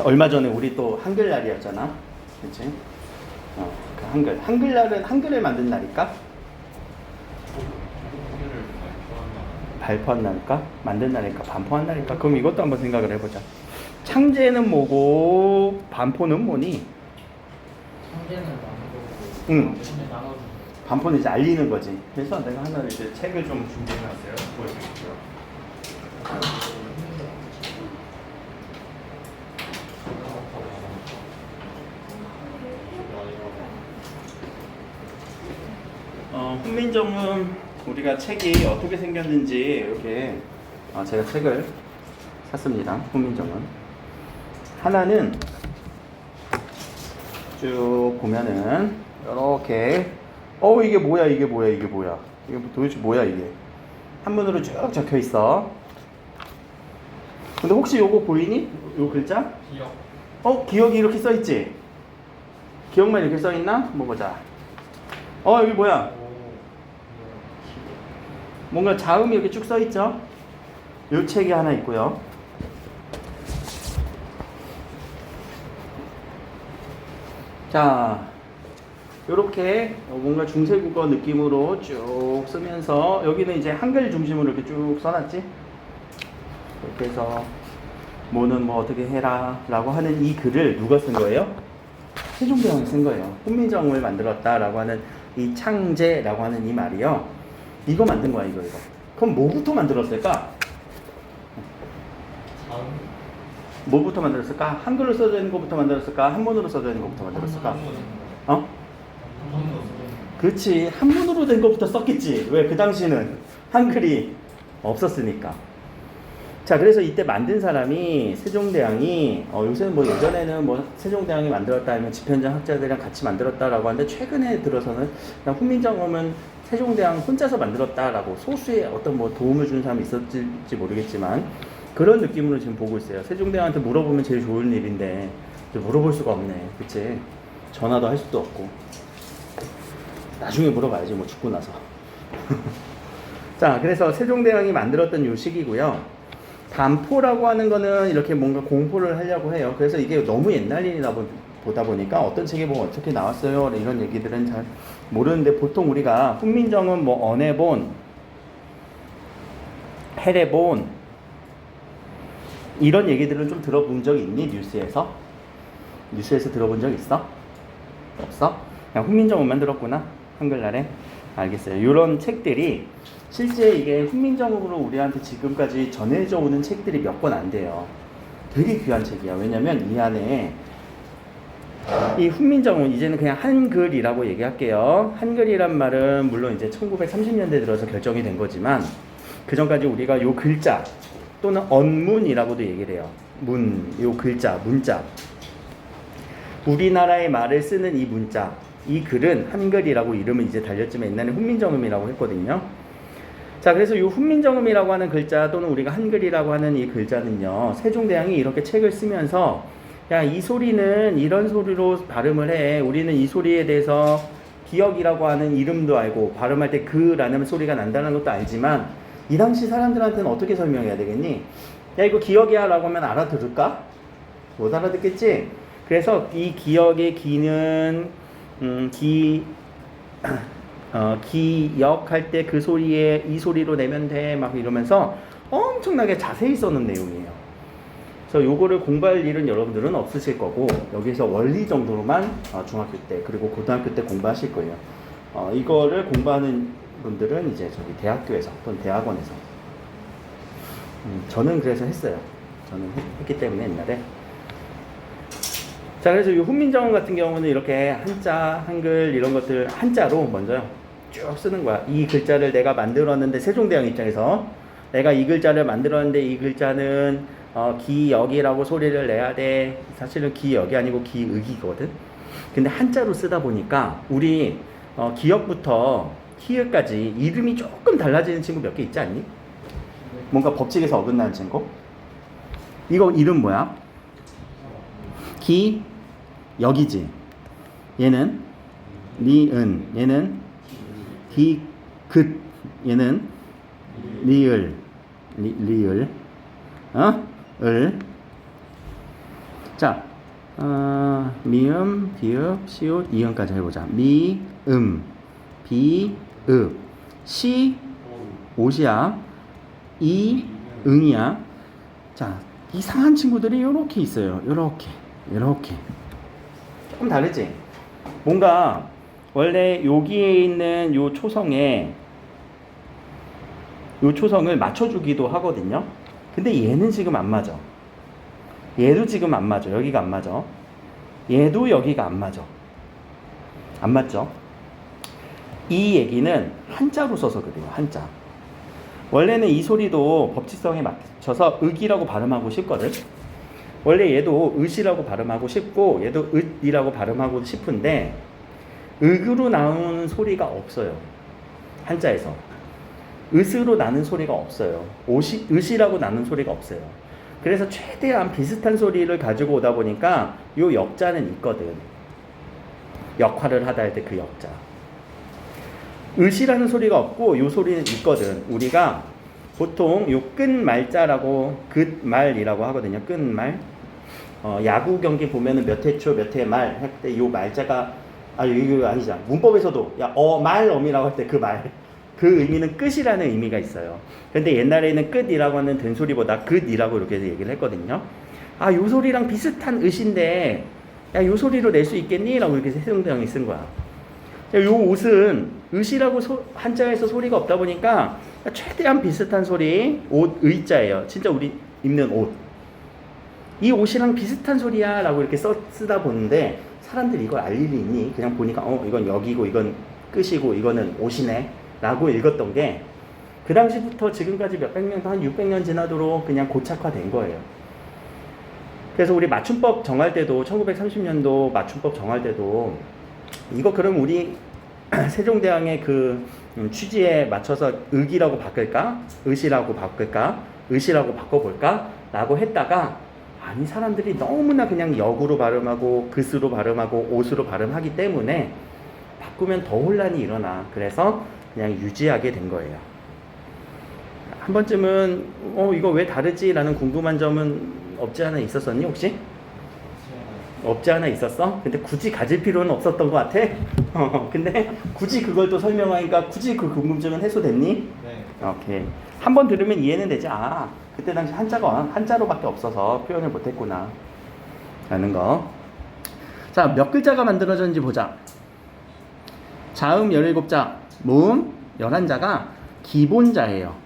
얼마 전에 우리 또 한글날이었잖아. 그치? 그 한글날은 한글을 만든 날일까? 발표한 날일까? 만든 날일까? 반포한 날일까? 그럼 이것도 한번 생각을 해보자. 창제는 뭐고 반포는 뭐니? 창제는 나누고 응. 반포는 나눠주고. 반포는 이제 알리는 거지. 그래서 내가 하나 이제 책을 좀 준비해놨어요. 보여드릴게요. 훈민정음 우리가 책이 어떻게 생겼는지 이렇게 제가 책을 샀습니다. 훈민정음 하나는 쭉 보면은 이렇게 이게 뭐야 이게 도대체 뭐야 이게 한문으로 쭉 적혀 있어. 근데 혹시 요거 보이니? 요 글자? 기억. 기억이 이렇게 써 있지? 기억만 이렇게 써 있나? 한번 보자. 여기 뭐야? 뭔가 자음이 이렇게 쭉 써 있죠? 요 책이 하나 있고요. 자, 요렇게 뭔가 중세국어 느낌으로 쭉 쓰면서 여기는 이제 한글 중심으로 이렇게 쭉 써놨지? 이렇게 해서 뭐는 뭐 어떻게 해라 라고 하는 이 글을 누가 쓴 거예요? 세종대왕이 쓴 거예요. 훈민정음을 만들었다 라고 하는 이 창제라고 하는 이 말이요. 이거 만든 거야 이거. 그럼 뭐부터 만들었을까? 뭐부터 만들었을까? 한글로 써져 있는 것부터 만들었을까? 한문으로 써져 있는 것부터 만들었을까? 그렇지. 한문으로 된 것부터 썼겠지. 왜? 그 당시는 한글이 없었으니까. 자, 그래서 이때 만든 사람이 세종대왕이 요새는 뭐 예전에는 뭐 세종대왕이 만들었다 하면 집현전 학자들이랑 같이 만들었다라고 하는데 최근에 들어서는 그냥 훈민정음은 세종대왕 혼자서 만들었다라고 소수의 어떤 뭐 도움을 주는 사람이 있었을지 모르겠지만 그런 느낌으로 지금 보고 있어요. 세종대왕한테 물어보면 제일 좋은 일인데 물어볼 수가 없네. 그치? 전화도 할 수도 없고 나중에 물어봐야지 뭐 죽고 나서. 자, 그래서 세종대왕이 만들었던 요 시기고요. 반포라고 하는 거는 이렇게 뭔가 공포를 하려고 해요. 그래서 이게 너무 옛날 일이다 보다 보니까 어떤 책에 보면 어떻게 나왔어요 이런 얘기들은 잘 모르는데 보통 우리가 훈민정음 뭐 언해본, 해례본 이런 얘기들은 좀 들어본 적 있니? 뉴스에서? 뉴스에서 들어본 적 있어? 없어? 그냥 훈민정음만 들었구나 한글날에. 알겠어요. 이런 책들이 실제 이게 훈민정음으로 우리한테 지금까지 전해져 오는 책들이 몇 권 안 돼요. 되게 귀한 책이야. 왜냐면 이 안에 이 훈민정음 이제는 그냥 한글이라고 얘기할게요. 한글이란 말은 물론 이제 1930년대 들어서 결정이 된 거지만 그 전까지 우리가 요 글자 또는 언문이라고도 얘기를 해요. 요 글자, 문자. 우리나라의 말을 쓰는 이 문자, 이 글은 한글이라고 이름은 이제 달렸지만 옛날에 훈민정음이라고 했거든요. 자, 그래서 이 훈민정음이라고 하는 글자 또는 우리가 한글이라고 하는 이 글자는요, 세종대왕이 이렇게 책을 쓰면서 야, 이 소리는 이런 소리로 발음을 해. 우리는 이 소리에 대해서 기역이라고 하는 이름도 알고 발음할 때 그라는 소리가 난다는 것도 알지만 이 당시 사람들한테는 어떻게 설명해야 되겠니? 야, 이거 기역이야 라고 하면 알아들을까? 못 알아듣겠지? 그래서 이 기역의 기는 기역할 때 그 소리에 이 소리로 내면 돼 막 이러면서 엄청나게 자세히 써놓은 내용이에요. 그래서 요거를 공부할 일은 여러분들은 없으실 거고 여기서 원리 정도로만 중학교 때 그리고 고등학교 때 공부하실 거예요. 이거를 공부하는 분들은 이제 저기 대학교에서 또는 대학원에서 저는 그래서 했어요. 저는 했기 때문에 옛날에. 자, 그래서 이 훈민정음 같은 경우는 이렇게 한자, 한글 이런 것들 한자로 먼저 쭉 쓰는 거야. 이 글자를 내가 만들었는데 세종대왕 입장에서 내가 이 글자를 만들었는데 이 글자는 기역이라고 소리를 내야 돼. 사실은 기역이 아니고 기역이거든. 근데 한자로 쓰다 보니까 우리 기역부터 키읔까지 이름이 조금 달라지는 친구 몇 개 있지 않니? 뭔가 법칙에서 어긋나는 친구? 이거 이름 뭐야? 기역이지. 얘는 니은, 얘는 기긋, 얘는 리을, 리을, 을. 자, 미음, 비읍, 시옷, 이음까지 해보자. 미음, 비읍, 시, 옷이야. 이, 응이야. 자, 이상한 친구들이 이렇게 있어요. 이렇게. 조금 다르지? 뭔가 원래 여기에 있는 요 초성에 요 초성을 맞춰주기도 하거든요. 근데 얘는 지금 안 맞아. 얘도 지금 안 맞아. 여기가 안 맞아. 얘도 여기가 안 맞아. 안 맞죠? 이 얘기는 한자로 써서 그래요. 한자. 원래는 이 소리도 법칙성에 맞춰서 윽이라고 발음하고 싶거든. 원래 얘도 으시라고 발음하고 싶고 얘도 으이라고 발음하고 싶은데 윽으로 나오는 소리가 없어요. 한자에서. 으스로 나는 소리가 없어요. 으시라고 나는 소리가 없어요. 그래서 최대한 비슷한 소리를 가지고 오다 보니까 요 역자는 있거든. 역할을 하다 할 때 그 역자. 으시라는 소리가 없고 요 소리는 있거든. 우리가 보통 요 끝말자라고 끝말이라고 하거든요. 끝말. 야구 경기 보면은 몇 회 초 몇 회 말 할 때 요 말자가 이거 아니죠. 문법에서도 말엄이라고 할 때 그 말. 그 의미는 끝이라는 의미가 있어요. 근데 옛날에는 끝이라고 하는 된소리보다 끝이라고 이렇게 얘기를 했거든요. 요 소리랑 비슷한 으신데 요 소리로 낼 수 있겠니? 라고 이렇게 세종대왕이 쓴 거야. 요 옷은 으시라고 한자에서 소리가 없다 보니까 최대한 비슷한 소리 옷 의자예요. 진짜 우리 입는 옷. 이 옷이랑 비슷한 소리야 라고 이렇게 쓰다 보는데 사람들이 이걸 알 일이 있니? 그냥 보니까 이건 여기고 이건 끝이고 이거는 옷이네 라고 읽었던 게 그 당시부터 지금까지 몇백 년, 한 600년 지나도록 그냥 고착화된 거예요. 그래서 우리 맞춤법 정할 때도 1930년도 맞춤법 정할 때도 이거 그럼 우리 세종대왕의 그 취지에 맞춰서 윽이라고 바꿀까? 으시라고 바꿀까? 으시라고 바꿔볼까? 라고 했다가 아니 사람들이 너무나 그냥 역으로 발음하고 글쓰로 발음하고 옷으로 발음하기 때문에 바꾸면 더 혼란이 일어나. 그래서 그냥 유지하게 된 거예요. 한 번쯤은 이거 왜 다르지? 라는 궁금한 점은 없지 않아 있었었니 혹시? 없지 않아 있었어? 근데 굳이 가질 필요는 없었던 것 같아? 근데 굳이 그걸 또 설명하니까 굳이 그 궁금증은 해소됐니? 네. 오케이. 한 번 들으면 이해는 되지. 그때 당시 한자로밖에 없어서 표현을 못했구나 라는 거. 자, 몇 글자가 만들어졌는지 보자. 자음 17자, 모음 11자가 기본자예요.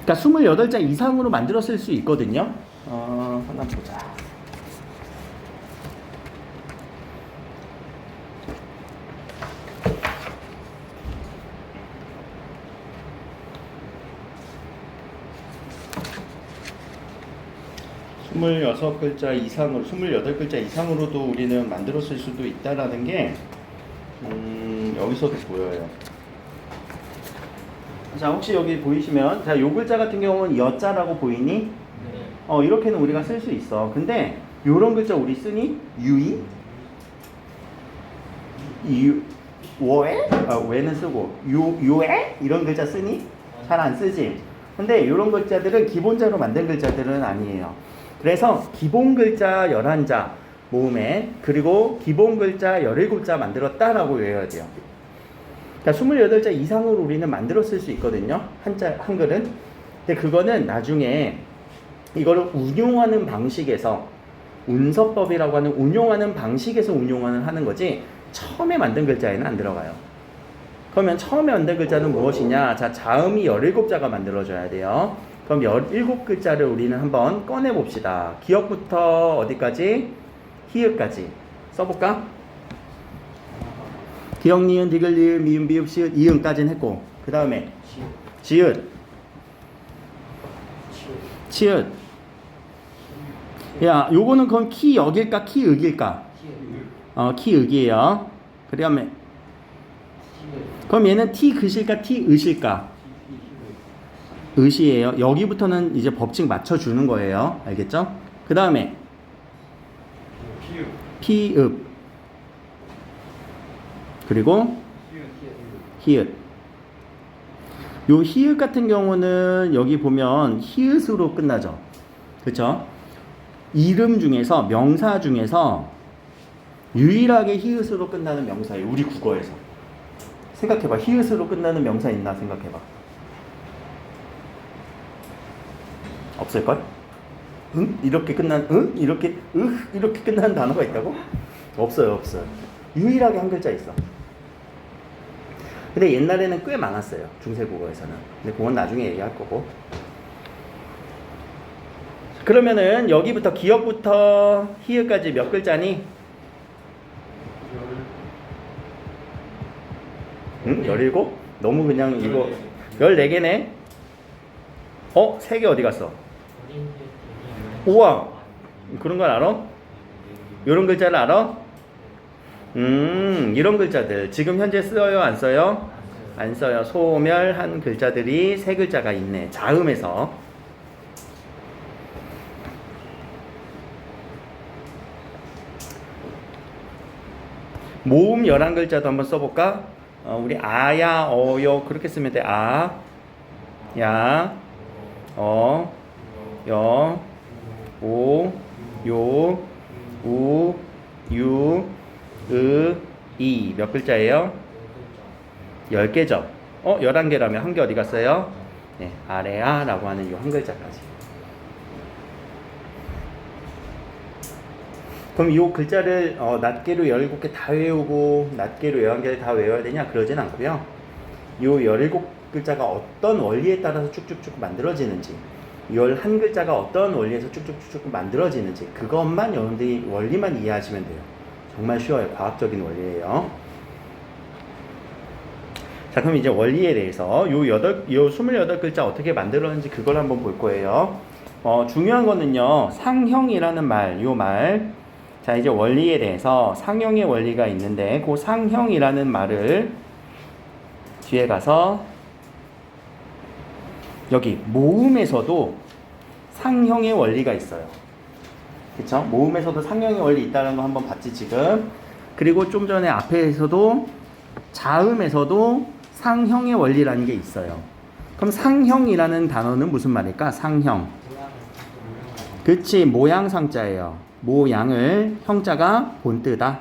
그러니까 28자 이상으로 만들었을 수 있거든요. 하나 보자. 스물여섯 글자 이상으로, 28글자 이상으로도 우리는 만들었을 수도 있다라는 게 여기서도 보여요. 자, 혹시 여기 보이시면, 자, 요 글자 같은 경우는 여자라고 보이니? 네. 이렇게는 우리가 쓸 수 있어. 근데 요런 글자 우리 쓰니? 유이? 워에? 왜는 쓰고 요에? 이런 글자 쓰니? 잘 안 쓰지. 근데 요런 글자들은 기본자로 만든 글자들은 아니에요. 그래서 기본 글자 11자 모음에 그리고 기본 글자 17자 만들었다라고 외워야 돼요. 그러니까 28자 이상으로 우리는 만들었을 수 있거든요. 한글은. 근데 그거는 나중에 이거를 운용하는 방식에서 운서법이라고 하는 운용하는 방식에서 운용을 하는 거지 처음에 만든 글자에는 안 들어가요. 그러면 처음에 만든 글자는 무엇이냐? 자, 자음이 17자가 만들어져야 돼요. 그럼 17글자를 우리는 한번 꺼내 봅시다. 기역부터 어디까지? 히읗까지 써볼까? 기역, 니은, 디귿, 리을, 미음, 비읍, 시읒, 이응까지는 했고 그 다음에 지읒, 치읒. 야, 요거는 그럼 키역일까 키윽일까? 키윽이에요. 그 다음에 그럼 얘는 티긋일까 티으실까? 으시에요. 여기부터는 이제 법칙 맞춰주는 거예요. 알겠죠? 그 다음에 피읍 그리고 히읗. 요 히읗 같은 경우는 여기 보면 히읗으로 끝나죠. 그쵸? 이름 중에서 명사 중에서 유일하게 히읗으로 끝나는 명사예요. 우리 국어에서. 생각해봐. 히읗으로 끝나는 명사 있나 생각해봐. 없을걸? 응? 이렇게 끝난 응? 이렇게 이렇게 끝나는 단어가 있다고? 없어요. 유일하게 한 글자 있어. 근데 옛날에는 꽤 많았어요. 중세국어에서는. 근데 그건 나중에 얘기할 거고. 그러면은 여기부터 기역부터 히읗까지 몇 글자니? 응? 17? 너무 그냥 이거 14개네? 3개 어디 갔어? 우와! 그런 걸 알아? 이런 글자를 알아? 이런 글자들 지금 현재 써요? 안 써요? 안 써요. 소멸한 글자들이 3글자가 있네. 자음에서. 모음 11글자도 한번 써볼까? 우리 아야, 어요 그렇게 쓰면 돼. 아, 야, 어, 여, 오, 요, 우, 유, 이 몇 글자예요? 10개죠. 11개라면 한 개 어디 갔어요? 네, 아래야 라고 하는 이 한 글자까지. 그럼 이 글자를 낱개로 17개 다 외우고 낱개로 11개를 다 외워야 되냐? 그러진 않고요. 이 17글자가 어떤 원리에 따라서 쭉쭉쭉 만들어지는지, 11글자가 어떤 원리에서 쭉쭉쭉 만들어지는지 그것만 여러분들이 원리만 이해하시면 돼요. 정말 쉬워요. 과학적인 원리예요. 자, 그럼 이제 원리에 대해서 요 28글자 어떻게 만들었는지 그걸 한번 볼 거예요. 중요한 거는요. 상형이라는 말, 요 말. 자, 이제 원리에 대해서 상형의 원리가 있는데 그 상형이라는 말을 뒤에 가서 여기 모음에서도 상형의 원리가 있어요. 그쵸? 모음에서도 상형의 원리 있다는 거 한번 봤지 지금. 그리고 좀 전에 앞에서도 자음에서도 상형의 원리라는 게 있어요. 그럼 상형이라는 단어는 무슨 말일까? 상형. 그치, 모양상자예요. 모양을, 형자가 본뜨다.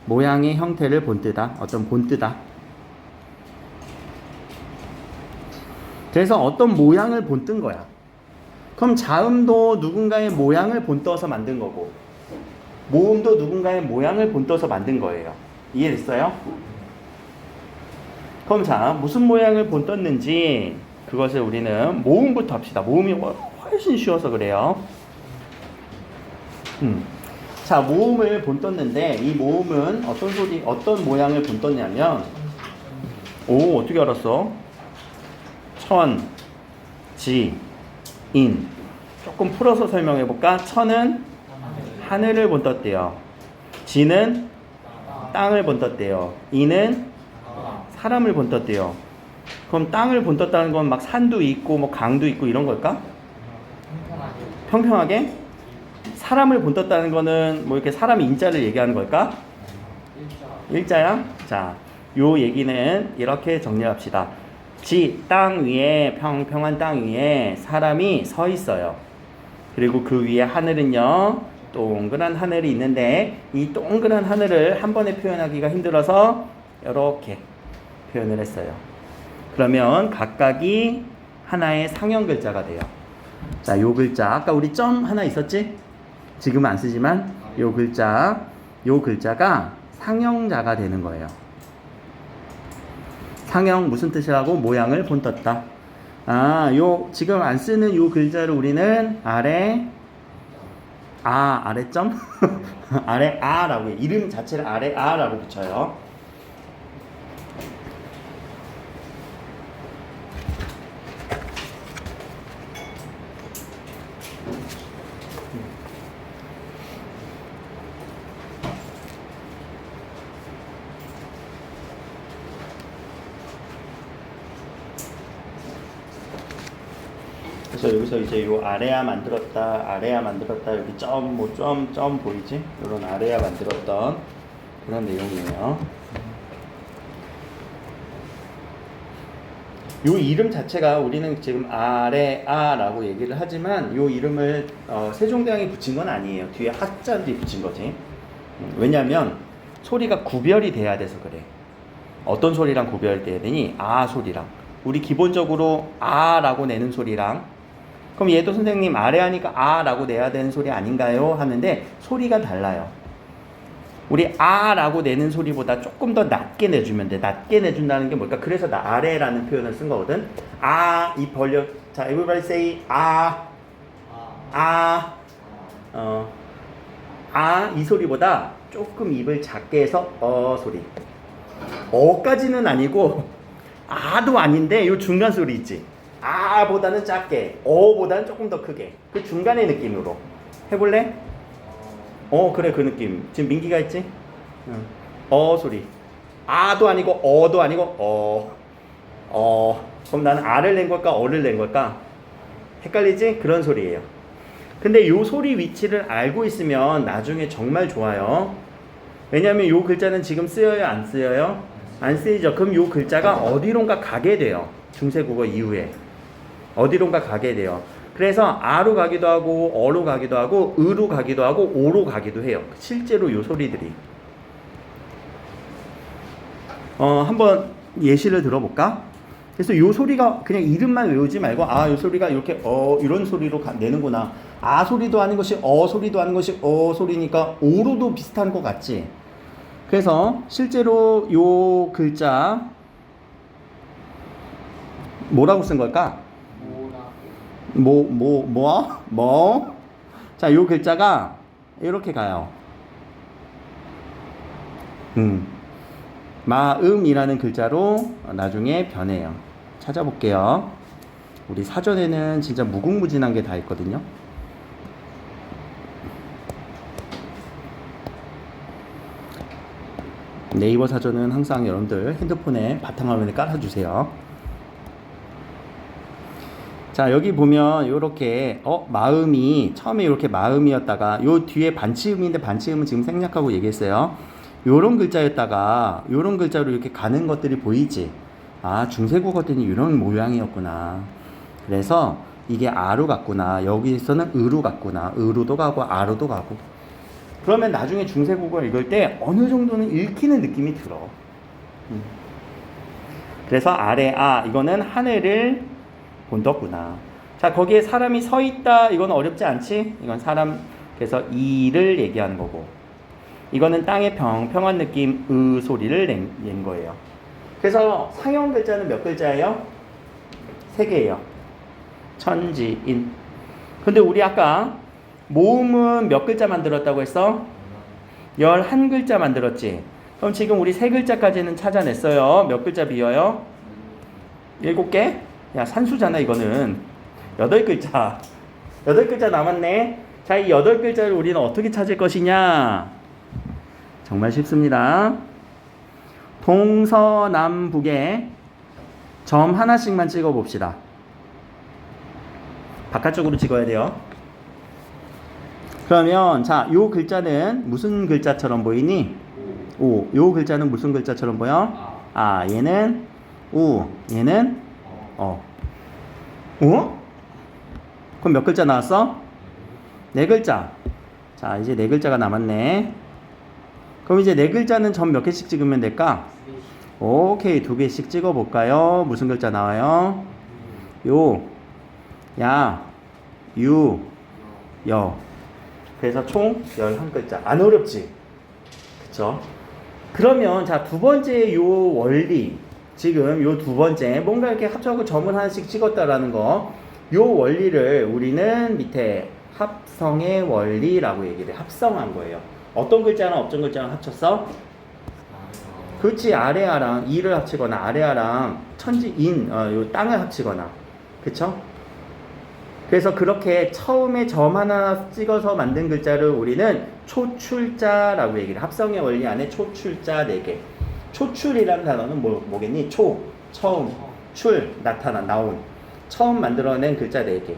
모양의 형태를 본뜨다. 어떤 본뜨다. 그래서 어떤 모양을 본뜬 거야. 그럼 자음도 누군가의 모양을 본떠서 만든 거고 모음도 누군가의 모양을 본떠서 만든 거예요. 이해됐어요? 그럼 자, 무슨 모양을 본떴는지 그것을 우리는 모음부터 합시다. 모음이 훨씬 쉬워서 그래요. 자, 모음을 본떴는데 이 모음은 어떤 모양을 본떴냐면 어떻게 알았어? 천, 지, 인. 조금 풀어서 설명해 볼까? 천은 하늘을 본떴대요. 지는 땅을 본떴대요. 인은 사람을 본떴대요. 그럼 땅을 본떴다는 건 막 산도 있고 뭐 강도 있고 이런 걸까? 평평하게? 사람을 본떴다는 거는 뭐 이렇게 사람 인자를 얘기하는 걸까? 일자야? 자, 요 얘기는 이렇게 정리합시다. 땅 위에, 평평한 땅 위에 사람이 서 있어요. 그리고 그 위에 하늘은요, 동그란 하늘이 있는데 이 동그란 하늘을 한 번에 표현하기가 힘들어서 이렇게 표현을 했어요. 그러면 각각이 하나의 상형 글자가 돼요. 자, 요 글자 아까 우리 점 하나 있었지? 지금은 안 쓰지만 요 글자가 상형자가 되는 거예요. 상형 무슨 뜻이라고? 모양을 본떴다. 지금 안 쓰는 요 글자를 우리는 아래점? 아래아라고 이름 자체를 아래아라고 붙여요. 그래서 여기서 이제 요 아래야 만들었다 여기 점 보이지? 요런 아래야 만들었던 그런 내용이에요. 요 이름 자체가 우리는 지금 아레아라고 얘기를 하지만 요 이름을 세종대왕이 붙인 건 아니에요. 뒤에 하자들이 붙인 거지. 왜냐하면 소리가 구별이 돼야 돼서 그래. 어떤 소리랑 구별돼야 되니? 아 소리랑. 우리 기본적으로 아라고 내는 소리랑, 그럼 얘도 선생님 아레아니까 아라고 내야 되는 소리 아닌가요? 하는데 소리가 달라요. 우리 아라고 내는 소리보다 조금 더 낮게 내주면 돼. 낮게 내준다는 게 뭘까? 그래서 나 아래라는 표현을 쓴 거거든. 아, 이 벌려. 자, everybody say 아, 아, 이 소리보다 조금 입을 작게 해서 소리. 어까지는 아니고 아도 아닌데 요 중간 소리 있지. 아보다는 작게, 어보다는 조금 더 크게. 그 중간의 느낌으로 해볼래? 그래 그 느낌. 지금 민기가 했지? 소리. 아도 아니고 어도 아니고 그럼 나는 아를 낸 걸까 어를 낸 걸까? 헷갈리지? 그런 소리예요. 근데 요 소리 위치를 알고 있으면 나중에 정말 좋아요. 왜냐면 요 글자는 지금 쓰여요 안 쓰여요? 안 쓰이죠. 그럼 요 글자가 어디론가 가게 돼요. 중세국어 이후에 어디론가 가게 돼요. 그래서 아로 가기도 하고 어로 가기도 하고 으로 가기도 하고 오로 가기도 해요. 실제로 요 소리들이. 한번 예시를 들어볼까? 그래서 요 소리가 그냥 이름만 외우지 말고 요 소리가 이렇게 이런 소리로 내는구나. 아 소리도 아닌 것이 소리도 아닌 것이 소리니까 오로도 비슷한 것 같지. 그래서 실제로 요 글자 뭐라고 쓴 걸까? 자, 요 글자가 이렇게 가요. 마음이라는 글자로 나중에 변해요. 찾아볼게요. 우리 사전에는 진짜 무궁무진한 게 다 있거든요. 네이버 사전은 항상 여러분들 핸드폰에 바탕화면에 깔아주세요. 자 여기 보면 요렇게 마음이 처음에 이렇게 마음이었다가 요 뒤에 반치음인데 반치음은 지금 생략하고 얘기했어요. 요런 글자였다가 요런 글자로 이렇게 가는 것들이 보이지. 중세국어 때는 이런 모양이었구나. 그래서 이게 아로 갔구나. 여기서는 으로 갔구나. 으로도 가고 아로도 가고. 그러면 나중에 중세국어 읽을 때 어느 정도는 읽히는 느낌이 들어. 그래서 아래 이거는 하늘을 본떴구나. 자 거기에 사람이 서 있다. 이건 어렵지 않지? 이건 사람 그래서 이를 얘기하는 거고, 이거는 땅의 평평한 느낌 소리를 낸 거예요. 그래서 상형 글자는 몇 글자예요? 3개예요. 천지인. 근데 우리 아까 모음은 몇 글자 만들었다고 했어? 11글자 만들었지. 그럼 지금 우리 3글자까지는 찾아냈어요. 몇 글자 비어요? 7개? 야 산수잖아 이거는. 8글자 8글자 남았네. 자 이 8글자를 우리는 어떻게 찾을 것이냐? 정말 쉽습니다. 동서남북에 점 하나씩만 찍어 봅시다. 바깥쪽으로 찍어야 돼요. 그러면 자 요 글자는 무슨 글자처럼 보이니? 오. 요 글자는 무슨 글자처럼 보여? 얘는 우, 얘는 그럼 몇 글자 나왔어? 4글자. 자, 이제 4글자가 남았네. 그럼 이제 4글자는 점 몇 개씩 찍으면 될까? 오케이, 2개씩 찍어볼까요? 무슨 글자 나와요? 요, 야, 유, 여. 그래서 총 11글자. 안 어렵지? 그쵸? 그러면 자, 두 번째 요 원리. 지금 요 두 번째 뭔가 이렇게 합쳐서 점을 하나씩 찍었다라는 거, 요 원리를 우리는 밑에 합성의 원리라고 얘기를 해. 합성한 거예요. 어떤 글자랑 어떤 글자랑 합쳤어? 그렇지. 아레아랑 이를 합치거나 아레아랑 천지인 요 땅을 합치거나. 그쵸? 그래서 그렇게 처음에 점 하나 찍어서 만든 글자를 우리는 초출자라고 얘기를 해. 합성의 원리 안에 초출자 4개. 초출이라는 단어는 뭐겠니? 처음, 출, 나타나, 나온. 처음 만들어낸 글자 4개.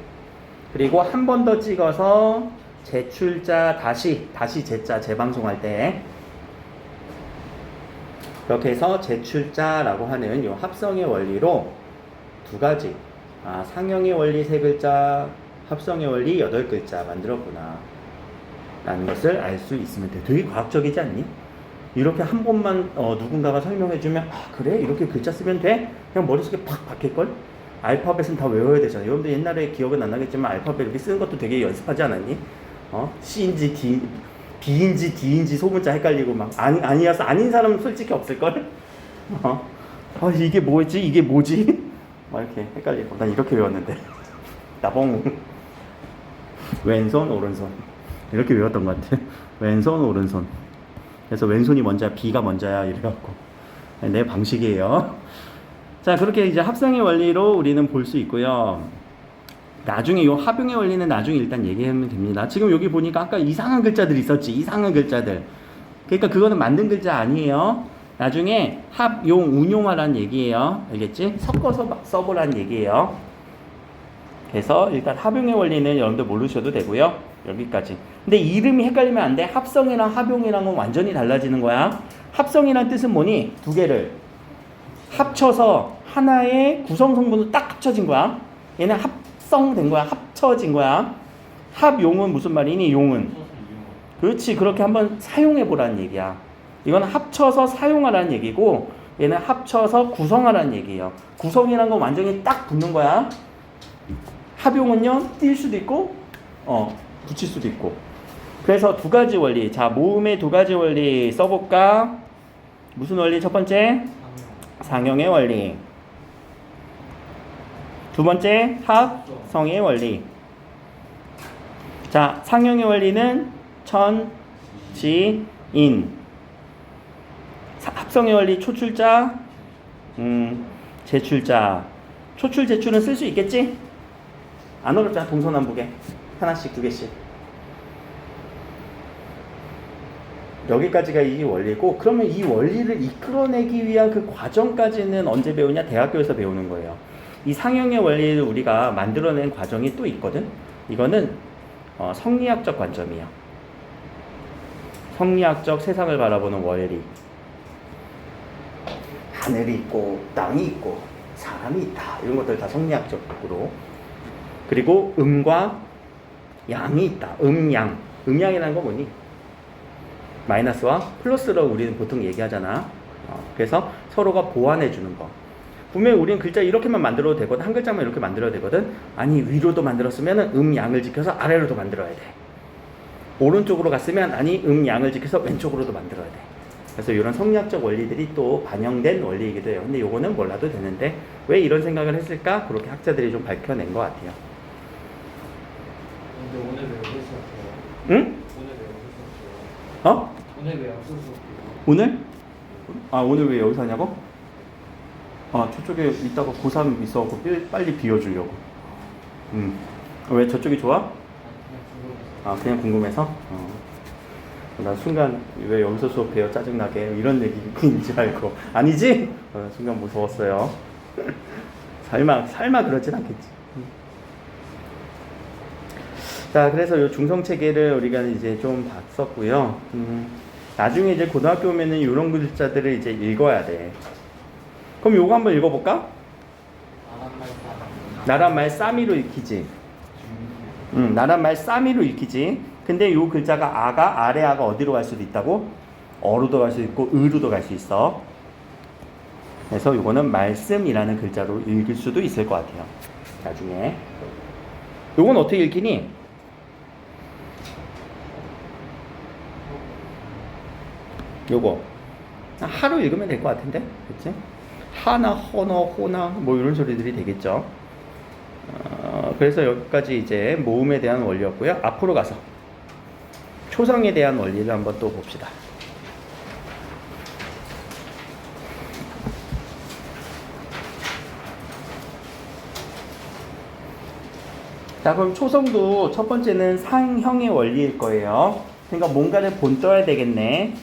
그리고 한 번 더 찍어서 재출자, 다시 재자, 재방송할 때. 그렇게 해서 재출자라고 하는 요 합성의 원리로 두 가지. 아, 상형의 원리 3글자, 합성의 원리 8글자 만들었구나 라는 것을 알 수 있으면 돼. 되게 과학적이지 않니? 이렇게 한 번만 누군가가 설명해주면 아 그래? 이렇게 글자 쓰면 돼? 그냥 머릿속에 팍 박힐걸? 알파벳은 다 외워야 되잖아. 여러분들 옛날에 기억은 안 나겠지만 알파벳 이렇게 쓰는 것도 되게 연습하지 않았니? C인지 D, B인지 D인지 소문자 헷갈리고 막 아니어서 아닌 사람은 솔직히 없을걸? 이게 뭐지? 이게 뭐지? 막 이렇게 헷갈리고 난 이렇게 외웠는데 나봉 왼손 오른손 이렇게 외웠던 것 같아. 왼손 오른손. 그래서 왼손이 먼저야 B가 먼저야 이래갖고 내 방식이에요. 자 그렇게 이제 합성의 원리로 우리는 볼 수 있고요. 나중에 요 합용의 원리는 나중에 일단 얘기하면 됩니다. 지금 여기 보니까 아까 이상한 글자들 있었지. 이상한 글자들. 그러니까 그거는 만든 글자 아니에요. 나중에 합용 운용하라는 얘기예요. 알겠지? 섞어서 막 써보라는 얘기예요. 그래서 일단 합용의 원리는 여러분들 모르셔도 되고요. 여기까지. 근데 이름이 헷갈리면 안 돼. 합성이랑 합용이랑은 완전히 달라지는 거야. 합성이란 뜻은 뭐니? 두 개를 합쳐서 하나의 구성 성분으로 딱 합쳐진 거야. 얘는 합성된 거야. 합쳐진 거야. 합용은 무슨 말이니? 용은. 그렇지. 그렇게 한번 사용해 보라는 얘기야. 이건 합쳐서 사용하라는 얘기고 얘는 합쳐서 구성하라는 얘기예요. 구성이란 건 완전히 딱 붙는 거야. 합용은요. 뛸 수도 있고 붙일 수도 있고. 그래서 두 가지 원리. 자, 모음의 두 가지 원리 써볼까? 무슨 원리? 첫 번째 상형의 원리. 두 번째 합성의 원리. 자, 상형의 원리는 천, 지, 인. 합성의 원리 초출자, 제출자. 초출, 제출은 쓸 수 있겠지? 안 어렵잖아. 동서남북에 하나씩 두 개씩. 여기까지가 이 원리고, 그러면 이 원리를 이끌어내기 위한 그 과정까지는 언제 배우냐? 대학교에서 배우는 거예요. 이 상형의 원리를 우리가 만들어낸 과정이 또 있거든. 이거는 성리학적 관점이야. 성리학적 세상을 바라보는 원리. 하늘이 있고 땅이 있고 사람이 있다. 이런 것들 다 성리학적으로. 그리고 음과 양이 있다. 음양. 음양이라는 건 뭐니? 마이너스와 플러스로 우리는 보통 얘기하잖아. 그래서 서로가 보완해 주는 거. 분명히 우리는 글자 이렇게만 만들어도 되거든. 한 글자만 이렇게 만들어도 되거든. 아니 위로도 만들었으면 음양을 지켜서 아래로도 만들어야 돼. 오른쪽으로 갔으면 아니 음양을 지켜서 왼쪽으로도 만들어야 돼. 그래서 이런 성리학적 원리들이 또 반영된 원리이기도 해요. 근데 요거는 몰라도 되는데 왜 이런 생각을 했을까? 그렇게 학자들이 좀 밝혀낸 것 같아요. 근데 오늘 왜 여기서 할게요? 응? 오늘 왜 여기서 할게요? 오늘 왜 여기서 할게요? 오늘? 오늘 왜 여기서 하냐고? 저쪽에 이따가 고3 있어갖고 빨리 비워주려고. 왜 저쪽이 좋아? 그냥 궁금해서? 나 순간 왜 여기서 수업해요? 짜증나게 이런 얘기인지 알고 아니지? 순간 무서웠어요. 설마 그러진 않겠지. 자, 그래서 요 중성체계를 우리가 이제 좀 봤었고요. 나중에 이제 고등학교 오면은 이런 글자들을 이제 읽어야 돼. 그럼 요거 한번 읽어볼까? 나란 말 싸미로 읽히지. 나란 말 싸미로 읽히지. 근데 요 글자가 아가 아래 아가 어디로 갈 수도 있다고? 어로도 갈 수 있고 으로도 갈 수 있어. 그래서 요거는 말씀이라는 글자로 읽을 수도 있을 것 같아요. 나중에. 요건 어떻게 읽히니? 요거 하로 읽으면 될 것 같은데, 그치? 하나, 허너, 호나 뭐 이런 소리들이 되겠죠. 그래서 여기까지 이제 모음에 대한 원리였고요. 앞으로 가서 초성에 대한 원리를 한번 또 봅시다. 자, 그럼 초성도 첫 번째는 상형의 원리일 거예요. 그러니까 뭔가를 본떠야 되겠네.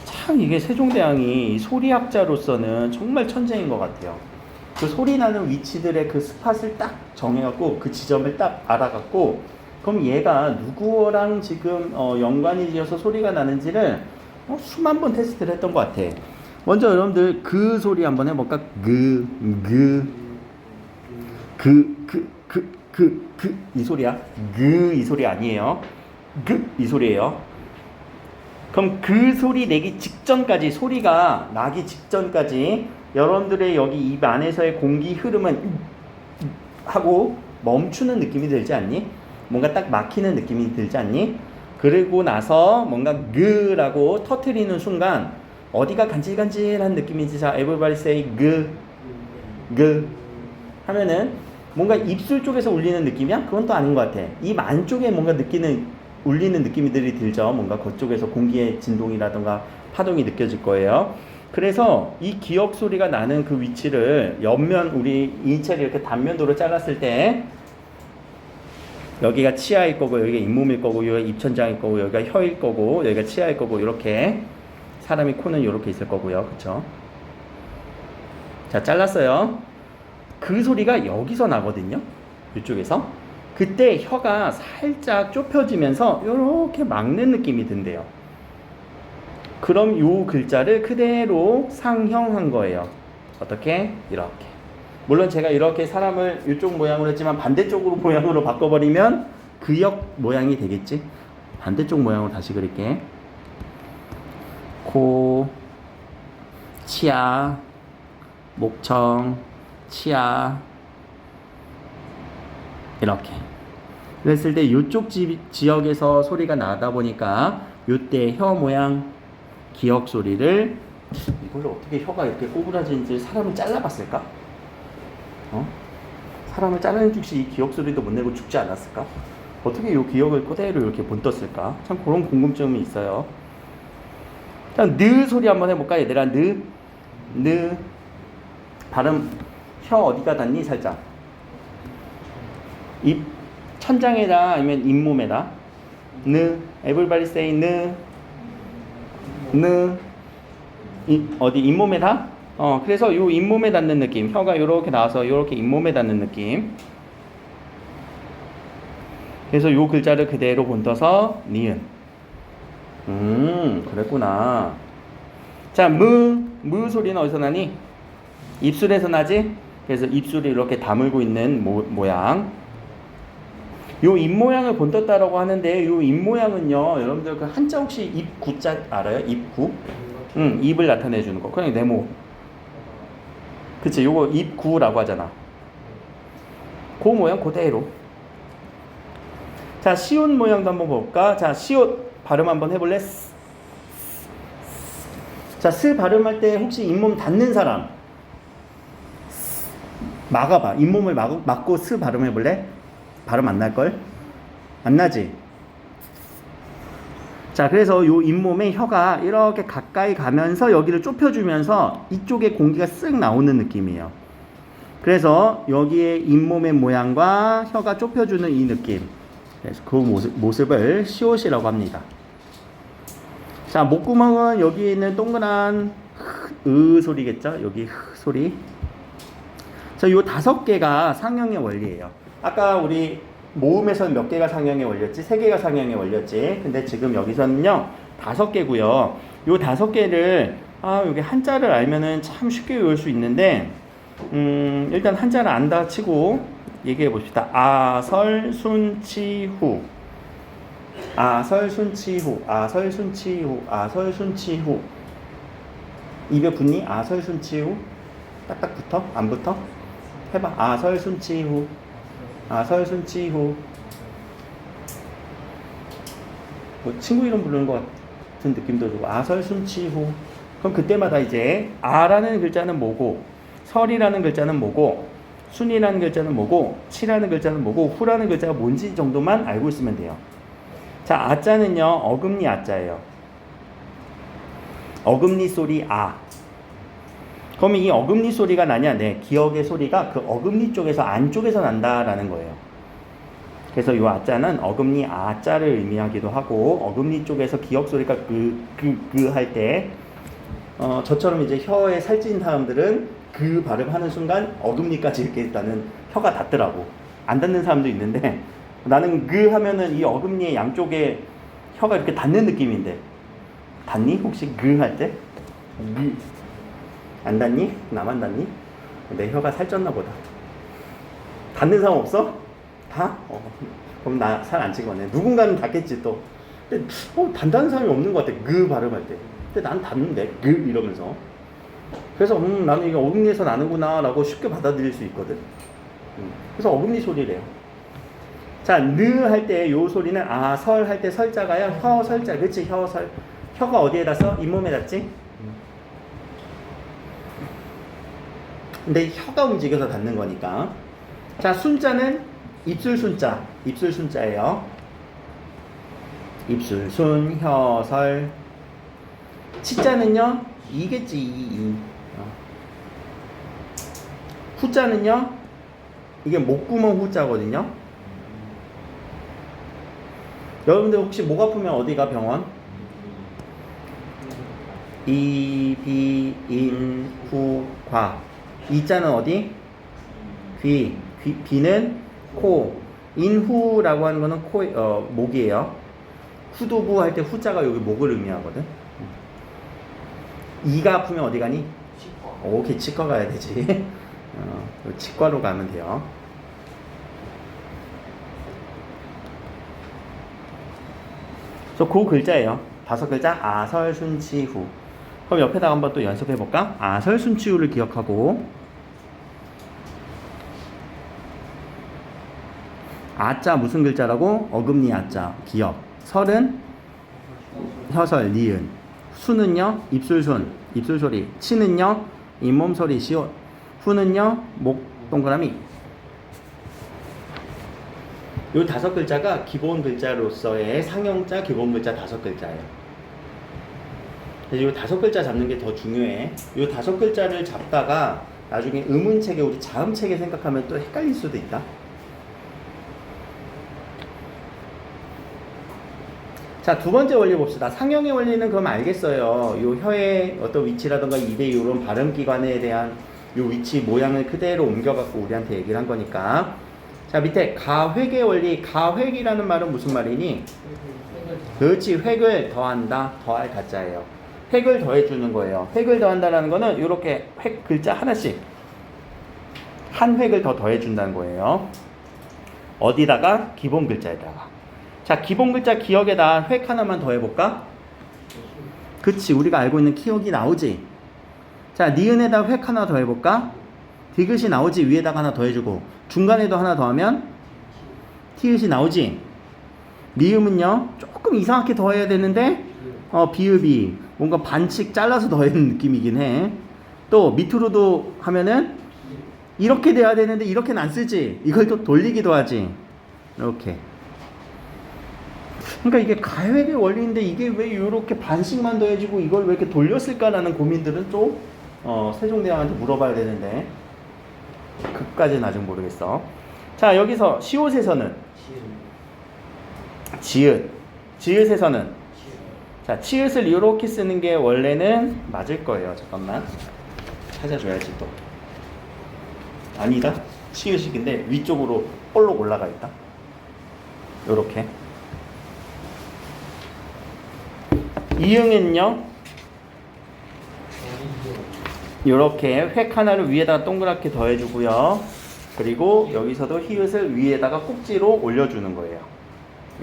참 이게 세종대왕이 소리학자로서는 정말 천재인 것 같아요. 그 소리 나는 위치들의 그 스팟을 딱 정해갖고 그 지점을 딱 알아갖고 그럼 얘가 누구랑 지금 연관이 지어서 소리가 나는지를 수만 번 테스트를 했던 것 같아. 먼저 여러분들 그 소리 한번 해볼까? 그 이 소리야. 이 소리 아니에요. 이 소리예요. 그럼 그 소리 내기 직전까지, 소리가 나기 직전까지 여러분들의 여기 입 안에서의 공기 흐름은 하고 멈추는 느낌이 들지 않니? 뭔가 딱 막히는 느낌이 들지 않니? 그리고 나서 뭔가 라고 터트리는 순간 어디가 간질간질한 느낌이지? 자, everybody say 하면은 뭔가 입술 쪽에서 울리는 느낌이야? 그건 또 아닌 것 같아. 입 안쪽에 뭔가 울리는 느낌들이 들죠. 뭔가 그쪽에서 공기의 진동이라든가 파동이 느껴질 거예요. 그래서 이 기역 소리가 나는 그 위치를 우리 인체를 이렇게 단면도로 잘랐을 때 여기가 치아일 거고, 여기가 잇몸일 거고, 여기가 입천장일 거고, 여기가 혀일 거고, 여기가 치아일 거고, 이렇게 사람이 코는 이렇게 있을 거고요. 그쵸? 자, 잘랐어요. 그 소리가 여기서 나거든요. 이쪽에서. 그때 혀가 살짝 좁혀지면서 이렇게 막는 느낌이 든대요. 그럼 요 글자를 그대로 상형한 거예요. 어떻게? 이렇게. 물론 제가 이렇게 사람을 이쪽 모양으로 했지만 반대쪽으로 모양으로 바꿔버리면 그역 모양이 되겠지. 반대쪽 모양으로 다시 그릴게. 코, 치아, 목청, 치아, 이렇게. 그랬을 때 이쪽 지역에서 소리가 나다 보니까 이때 혀 모양 기역 소리를, 이걸로 어떻게 혀가 이렇게 꼬부라지는지 사람을 잘라봤을까? 사람을 자르는 즉시 이 기역 소리도 못 내고 죽지 않았을까? 어떻게 이 기역을 그대로 이렇게 본떴을까? 참 그런 궁금증이 있어요. 자, 느 소리 한번 해볼까 얘들아? 느 발음, 혀 어디가 닿니? 살짝 입 천장에다 아니면 잇몸에다. everybody say 어디 잇몸에다? 그래서 요 잇몸에 닿는 느낌, 혀가 요렇게 나와서 요렇게 잇몸에 닿는 느낌. 그래서 요 글자를 그대로 본떠서 니은. 그랬구나. 자, 무 소리는 어디서 나니? 입술에서 나지? 그래서 입술이 이렇게 다물고 있는 모양. 요 입모양을 본떴다라고 하는데, 요 입모양은요, 여러분들 그 한자 혹시 입구자 알아요? 입구? 입을 나타내 주는 거. 그냥 네모. 그치, 요거 입구라고 하잖아. 그 모양 그대로. 자, 시옷 모양도 한번 볼까? 자, 시옷 발음 한번 해볼래? 자, 스 발음할 때 혹시 잇몸 닿는 사람 막아봐. 잇몸을 막고 스 발음해볼래? 발음 안 날걸? 안 나지? 자, 그래서 요 잇몸에 혀가 이렇게 가까이 가면서 여기를 좁혀주면서 이쪽에 공기가 쓱 나오는 느낌이에요. 그래서 여기에 잇몸의 모양과 혀가 좁혀주는 이 느낌. 그래서 그 모습을 시옷이라고 합니다. 자, 목구멍은 여기 있는 동그란 소리겠죠? 여기 소리. 자, 요 5개가 상형의 원리예요. 아까 우리 모음에서는 몇 개가 상형의 원리였지? 3개가 상형의 원리였지. 근데 지금 여기서는요 5개고요. 요 5개를 여기 한자를 알면은 참 쉽게 외울 수 있는데 일단 한자를 안다 치고 얘기해 봅시다. 아설순치후, 아설순치후, 아설순치후, 아설순치후. 입에 붙니? 아설순치후. 딱딱 붙어? 안 붙어? 해봐. 아설순치후, 아설순치후. 뭐 친구 이름 부르는 것 같은 느낌도 들고. 아설순치후. 그럼 그때마다 이제 아라는 글자는 뭐고, 설이라는 글자는 뭐고, 순이라는 글자는 뭐고, 치라는 글자는 뭐고, 후라는 글자가 뭔지 정도만 알고 있으면 돼요. 자, 아자는요 어금니 아자예요. 어금니 소리 아. 그러면 이 어금니 소리가 나냐? 네, 기역의 소리가 그 어금니 쪽에서 안쪽에서 난다라는 거예요. 그래서 이 아자는 어금니 아자를 의미하기도 하고, 어금니 쪽에서 기역 소리가 할 때, 저처럼 이제 혀에 살찐 사람들은 그 발음하는 순간 어금니까지 이렇게 일단은 혀가 닿더라고. 안 닿는 사람도 있는데, 나는 하면은 이 어금니의 양쪽에 혀가 이렇게 닿는 느낌인데, 닿니? 혹시 할 때? 안 닿니? 나만 닿니? 내 혀가 살쪘나 보다. 닿는 사람 없어? 다? 그럼 나 살 안 찍어내. 누군가는 닿겠지 또. 근데 닿는 사람이 없는 것 같아. 그 발음할 때. 근데 난 닿는데 그 이러면서. 그래서 나는 이게 어금니에서 나는구나 라고 쉽게 받아들일 수 있거든. 그래서 어금니 소리래요. 자, 느 할 때 요 소리는 설 할 때 설자가요. 혀 설자. 그치, 혀 설. 혀가 어디에다 써? 잇몸에 닿지? 근데 혀가 움직여서 닿는 거니까. 자, 순자는 입술 순자. 입술 순자예요. 입술 순, 혀 설. 치자는요? 이겠지, 이. 후자는요? 이게 목구멍 후자거든요. 여러분들 혹시 목 아프면 어디가 병원? 이, 비, 인, 후, 과. 이자는 어디? 귀. 비는 코. 인후라고 하는 거는 목이에요. 후두부 할 때 후자가 여기 목을 의미하거든. 이가 아프면 어디 가니? 치과. 오케이, 치과 가야 되지. 치과로 가면 돼요. 그래서 그 글자예요. 5글자 아설순치후. 그럼 옆에다가 한번 또 연습해 볼까? 아설순치후를 기억하고, 아자 무슨 글자라고? 어금니 아자 기억. 설은 혀설 니은. 수는요 입술순 입술소리. 치는요 잇몸소리 시옷. 후는요 목 동그라미. 요 5글자가 기본 글자로서의 상형자 기본 글자 5글자예요. 그래서 요 5글자 잡는 게 더 중요해. 요 5글자를 잡다가 나중에 의문체계 우리 자음체계 생각하면 또 헷갈릴 수도 있다. 자, 2번째 원리 봅시다. 상형의 원리는 그럼 알겠어요. 요 혀의 어떤 위치라든가 입의 이런 발음기관에 대한 요 위치 모양을 그대로 옮겨갖고 우리한테 얘기를 한 거니까. 자, 밑에 가획의 원리. 가획이라는 말은 무슨 말이니? 그렇지, 획을 더한다. 더할 가짜예요. 획을 더해주는 거예요. 획을 더한다라는 거는 요렇게 획 글자 하나씩 한 획을 더 더해준다는 거예요. 어디다가? 기본 글자에다가. 자, 기본 글자 기억에다 획 하나만 더 해볼까? 그치, 우리가 알고 있는 기억이 나오지. 자, 니은에다 획 하나 더 해볼까? 디귿이 나오지. 위에다가 하나 더 해주고 중간에도 하나 더 하면 티읕이 나오지. 미음은요 조금 이상하게 더 해야 되는데 비읍이 뭔가 반씩 잘라서 더하는 느낌이긴 해. 또 밑으로도 하면은 이렇게 돼야 되는데 이렇게는 안 쓰지. 이걸 또 돌리기도 하지. 이렇게. 그러니까 이게 가획의 원리인데 이게 왜 이렇게 반씩만 더해지고 이걸 왜 이렇게 돌렸을까라는 고민들은 좀 세종대왕한테 물어봐야 되는데 그까지는 아직 모르겠어. 자, 여기서 시옷에서는 지읒에서는 자, 치읓을 이렇게 쓰는 게 원래는 맞을 거예요. 잠깐만 찾아줘야지 또. 아니다. 치읓인데 위쪽으로 볼록 올라가 있다. 요렇게. 이응은요 요렇게 획 하나를 위에다가 동그랗게 더해주고요. 그리고 여기서도 히읗을 위에다가 꼭지로 올려주는 거예요.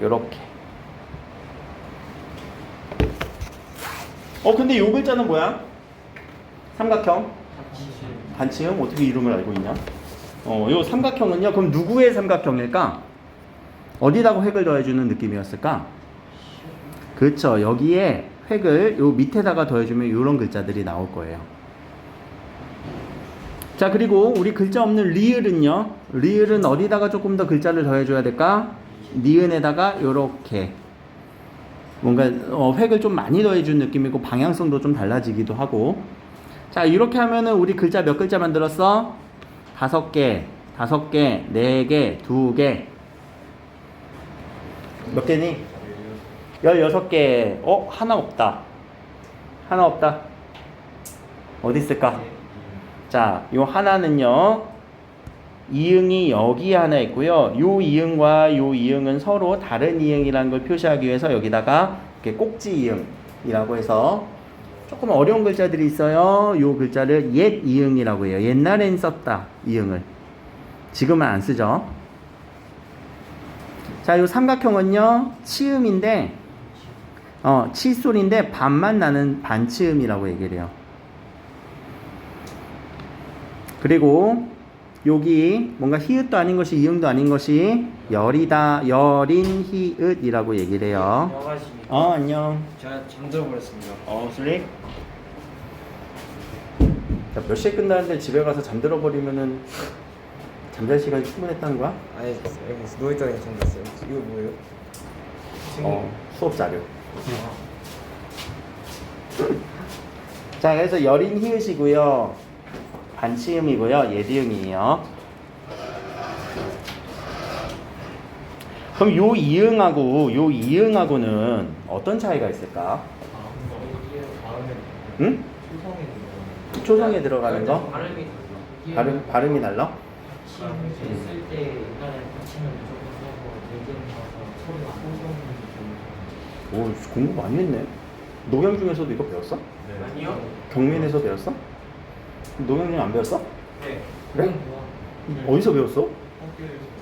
요렇게. 근데 요 글자는 뭐야? 삼각형? 단치음? 어떻게 이름을 알고 있냐? 요 삼각형은요, 그럼 누구의 삼각형일까? 어디다가 획을 더해주는 느낌이었을까? 그렇죠. 여기에 획을 요 밑에다가 더해주면 이런 글자들이 나올 거예요. 자, 그리고 우리 글자 없는 리을은요. 리을은 어디다가 조금 더 글자를 더해줘야 될까? 니은에다가 요렇게 뭔가 획을 좀 많이 더해준 느낌이고 방향성도 좀 달라지기도 하고. 자, 이렇게 하면은 우리 글자 몇 글자 만들었어? 5개, 5개, 4개, 2개. 몇 개니? 16개. 하나 없다. 하나 없다. 어디 있을까? 자, 요 하나는요. 이응이 여기에 하나 있고요. 요 이응과 요 이응은 서로 다른 이응이라는 걸 표시하기 위해서 여기다가 이렇게 꼭지 이응이라고 해서 조금 어려운 글자들이 있어요. 요 글자를 옛 이응이라고 해요. 옛날엔 썼다. 이응을. 지금은 안 쓰죠. 자, 이 삼각형은요, 치음인데, 치소리인데 반만 나는 반치음이라고 얘기를 해요. 그리고 여기 뭔가 히읗도 아닌 것이 이응도 아닌 것이 열이다, 열인 히읗이라고 얘기를 해요. 안녕하십니까. 안녕. 제가 잠들어버렸습니다. 슬립. 자, 몇 시에 끝나는데 집에 가서 잠들어 버리면은 잠잘 시간이 충분했다는 거야? 아니 여기 누워있다가 잠들었어요. 이거 뭐예요? 수업 자료. 자, 그래서 열인 히읗이고요. 반치음이고요. 예디음이에요. 그럼 요 이응하고는 어떤 차이가 있을까? 응? 초성에 들어가는 거? 발음이 달라? 했을 때 옛날에 붙이면 무조건 하고 소리가 오, 공부 많이 했네. 녹양 중에서도 이거 배웠어? 아니요? 경민에서 배웠어? 녹양중 안 배웠어? 네. 그래? 어디서 배웠어?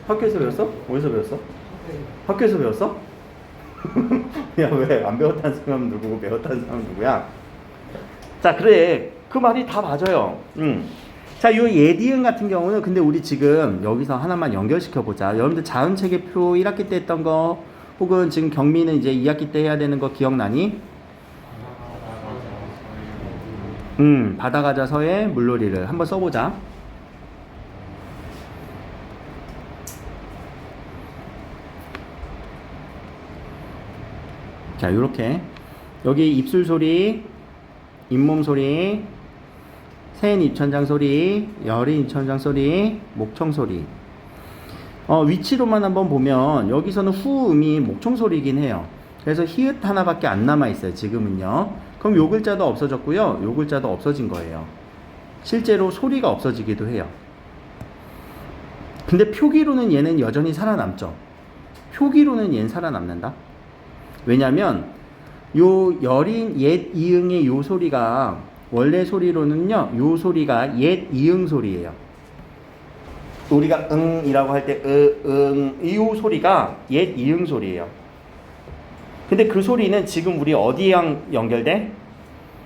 학교에서 배웠어? 어디서 배웠어? 학교에서 배웠어? 야, 왜 안 배웠다는 사람은 누구고 배웠다는 사람은 누구야? 자, 그래. 그 말이 다 맞아요. 자, 요 예디응 같은 경우는 근데 우리 지금 여기서 하나만 연결시켜 보자. 여러분들 자음체계표 1학기 때 했던 거 혹은 지금 경미는 이제 2학기 때 해야 되는 거 기억나니? 바다가자서의 물놀이를 한번 써보자. 자, 요렇게 여기 입술 소리, 잇몸 소리, 새인 입천장 소리, 여린 입천장 소리, 목청 소리. 위치로만 한번 보면 여기서는 후음이 목청 소리이긴 해요. 그래서 히읗 하나밖에 안 남아 있어요. 지금은요. 그럼 요 글자도 없어졌고요. 요 글자도 없어진 거예요. 실제로 소리가 없어지기도 해요. 근데 표기로는 얘는 여전히 살아남죠. 표기로는 얘는 살아남는다. 왜냐면 요 여린 옛 이응의 요 소리가 원래 소리로는요, 요 소리가 옛 이응 소리예요. 우리가 응이라고 할 때 이 소리가 옛 이응 소리예요. 근데 그 소리는 지금 우리 어디랑 연결돼?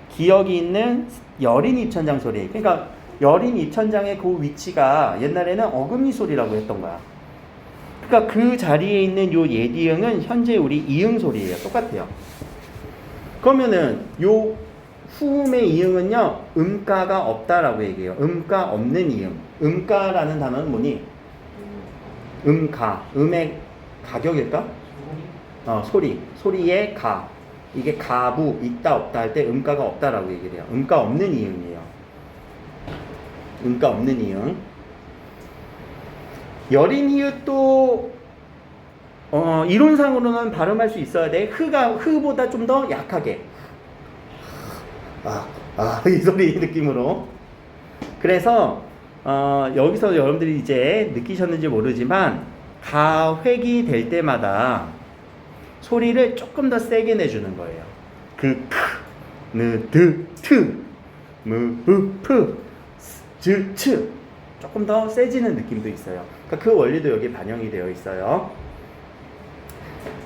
기억이 있는 여린 입천장 소리. 그러니까 여린 입천장의 그 위치가 옛날에는 어금니 소리라고 했던 거야. 그러니까 그 자리에 있는 요 옛 이응은 현재 우리 이응 소리예요. 똑같아요. 그러면은 요 후음의 이응은요, 음가가 없다라고 얘기해요. 음가 없는 이응. 음가라는 단어는 뭐니? 음가. 음의 가격일까? 소리. 소리의 가. 이게 가부, 있다, 없다 할 때 음가가 없다라고 얘기를 해요. 음가 없는 이응이에요. 음가 없는 이응. 여린 이읒도 이론상으로는 발음할 수 있어야 돼. 흐보다 좀 더 약하게. 이 소리 느낌으로. 그래서 여기서 여러분들이 이제 느끼셨는지 모르지만 가획이 될 때마다 소리를 조금 더 세게 내주는 거예요. 크, 느, 드, 트, 무, 부, 프, 즈, 츠. 조금 더 세지는 느낌도 있어요. 그러니까 그 원리도 여기 반영이 되어 있어요.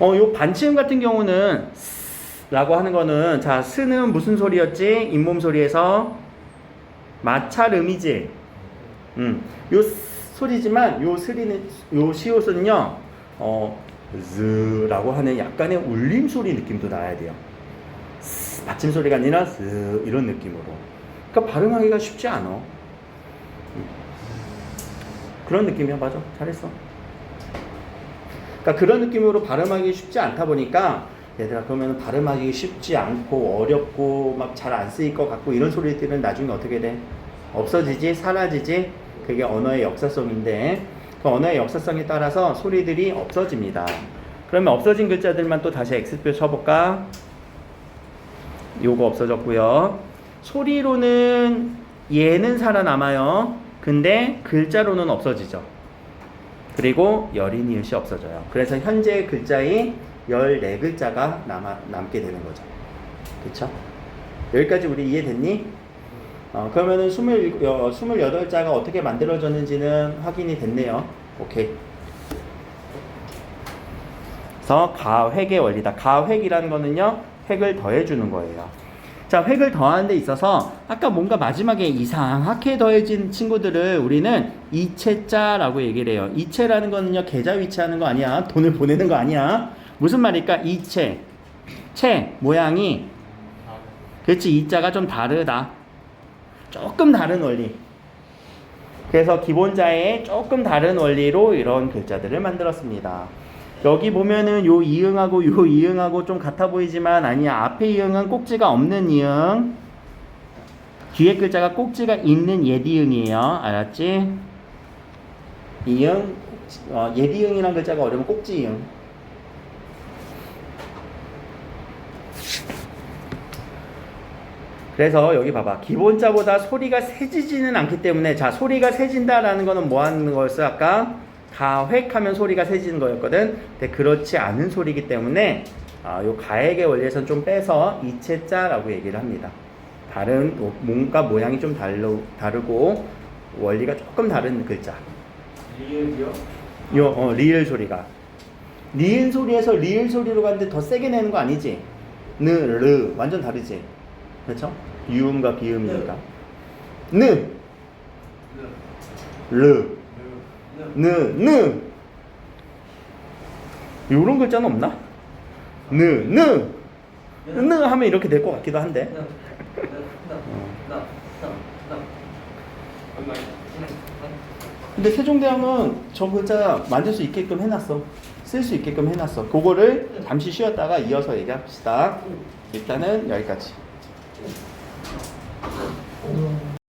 요 반치음 같은 경우는 라고 하는 거는, 자, 스는 무슨 소리였지? 잇몸 소리에서 마찰음이지. 요 소리지만 요 시옷은요, 즈라고 하는 약간의 울림 소리 느낌도 나야 돼요. 받침 소리가 아니라 즈 이런 느낌으로. 그러니까 발음하기가 쉽지 않아. 그런 느낌이야. 맞아. 잘했어. 그러니까 그런 느낌으로 발음하기 쉽지 않다 보니까 얘들아, 그러면 발음하기 쉽지 않고 어렵고 막 잘 안 쓰일 것 같고 이런 소리들은 나중에 어떻게 돼? 없어지지? 사라지지? 그게 언어의 역사성인데 그 언어의 역사성에 따라서 소리들이 없어집니다. 그러면 없어진 글자들만 또 다시 X표 쳐볼까? 요거 없어졌고요. 소리로는 얘는 살아남아요. 근데 글자로는 없어지죠. 그리고 여린 이읒이 없어져요. 그래서 현재 글자인 14글자가 남게 되는 거죠. 그쵸? 여기까지 우리 이해됐니? 그러면은 28자가 어떻게 만들어졌는지는 확인이 됐네요. 오케이. 그래서 가획의 원리다. 가획이라는 거는요, 획을 더해주는 거예요. 자, 획을 더하는 데 있어서 아까 뭔가 마지막에 이상하게 더해진 친구들을 우리는 이체자라고 얘기를 해요. 이체라는 거는요, 계좌 위치하는 거 아니야. 돈을 보내는 거 아니야. 무슨 말일까? 이체. 채 모양이 그렇지, 이자가 좀 다르다. 조금 다른 원리. 그래서 기본자의 조금 다른 원리로 이런 글자들을 만들었습니다. 여기 보면은 요 이응하고 요 이응하고 좀 같아 보이지만 아니야. 앞에 이응은 꼭지가 없는 이응. 뒤에 글자가 꼭지가 있는 예디응이에요. 알았지? 이응, 예디응이란 글자가 어려우면 꼭지 이응. 그래서 여기 봐봐. 기본자보다 소리가 세지지는 않기 때문에, 자, 소리가 세진다라는 거는 뭐 하는 거였어? 아까 가획하면 소리가 세지는 거였거든. 근데 그렇지 않은 소리이기 때문에 요 가액의 원리에서는 좀 빼서 이체자라고 얘기를 합니다. 다른 뭔가 모양이 좀 다르고 원리가 조금 다른 글자. 리을이요? 리을 소리가. 니은 소리에서 리을 소리로 갔는데 더 세게 내는 거 아니지? 느, 르 완전 다르지? 그렇죠? 유음과 비음이니까. 느, 르, 느. 요런 글자는 없나? 느 하면 이렇게 될 것 같기도 한데. 근데 세종대왕은 저 글자 만들 수 있게끔 해놨어. 쓸 수 있게끔 해놨어. 그거를 잠시 쉬었다가 이어서 얘기합시다. 일단은 여기까지.